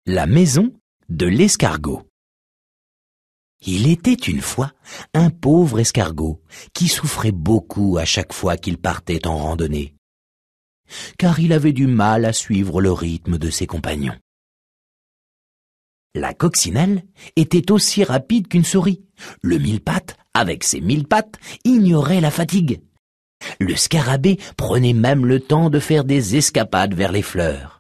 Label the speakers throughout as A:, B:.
A: La maison de l'escargot. Il était une fois un pauvre escargot qui souffrait beaucoup à chaque fois qu'il partait en randonnée, car il avait du mal à suivre le rythme de ses compagnons. La coccinelle était aussi rapide qu'une souris. Le mille-pattes, avec ses 1000 pattes, ignorait la fatigue. Le scarabée prenait même le temps de faire des escapades vers les fleurs.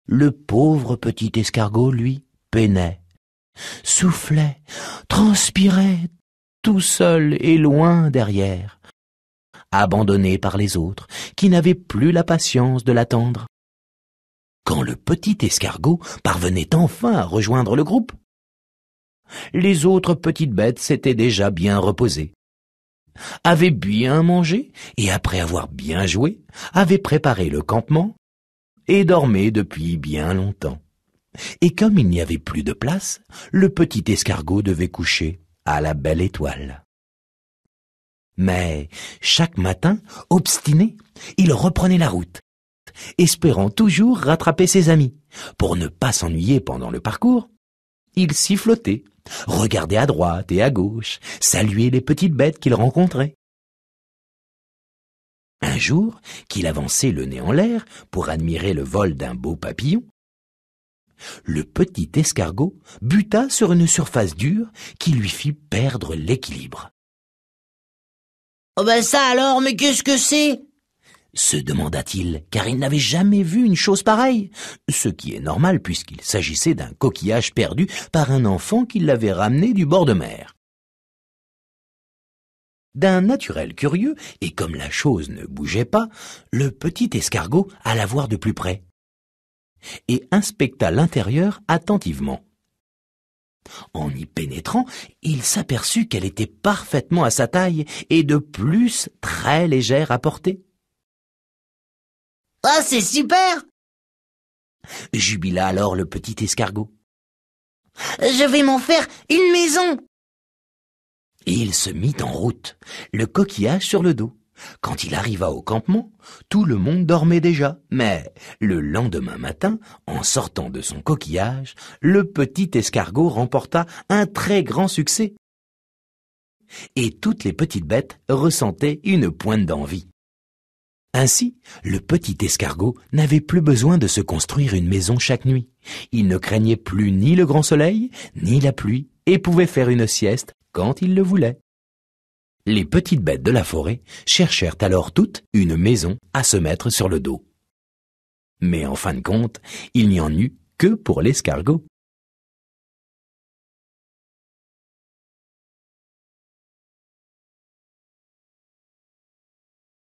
A: Le pauvre petit escargot, lui, peinait, soufflait, transpirait, tout seul et loin derrière, abandonné par les autres, qui n'avaient plus la patience de l'attendre. Quand le petit escargot parvenait enfin à rejoindre le groupe, les autres petites bêtes s'étaient déjà bien reposées, avaient bien mangé et après avoir bien joué, avaient préparé le campement et dormaient depuis bien longtemps. Et comme il n'y avait plus de place, le petit escargot devait coucher à la belle étoile. Mais chaque matin, obstiné, il reprenait la route, espérant toujours rattraper ses amis. Pour ne pas s'ennuyer pendant le parcours, il sifflotait, regardait à droite et à gauche, saluait les petites bêtes qu'il rencontrait. Un jour, qu'il avançait le nez en l'air pour admirer le vol d'un beau papillon, le petit escargot buta sur une surface dure qui lui fit perdre l'équilibre.
B: « Oh ben ça alors, mais qu'est-ce que c'est ?»
A: se demanda-t-il, car il n'avait jamais vu une chose pareille, ce qui est normal puisqu'il s'agissait d'un coquillage perdu par un enfant qui l'avait ramené du bord de mer. D'un naturel curieux, et comme la chose ne bougeait pas, le petit escargot alla voir de plus près et inspecta l'intérieur attentivement. En y pénétrant, il s'aperçut qu'elle était parfaitement à sa taille et de plus très légère à porter.
B: « Ah, c'est super !»
A: jubila alors le petit escargot.
B: « Je vais m'en faire une maison !»
A: Et il se mit en route, le coquillage sur le dos. Quand il arriva au campement, tout le monde dormait déjà. Mais le lendemain matin, en sortant de son coquillage, le petit escargot remporta un très grand succès. Et toutes les petites bêtes ressentaient une pointe d'envie. Ainsi, le petit escargot n'avait plus besoin de se construire une maison chaque nuit. Il ne craignait plus ni le grand soleil, ni la pluie, et pouvait faire une sieste quand il le voulait. Les petites bêtes de la forêt cherchèrent alors toutes une maison à se mettre sur le dos. Mais en fin de compte, il n'y en eut que pour l'escargot.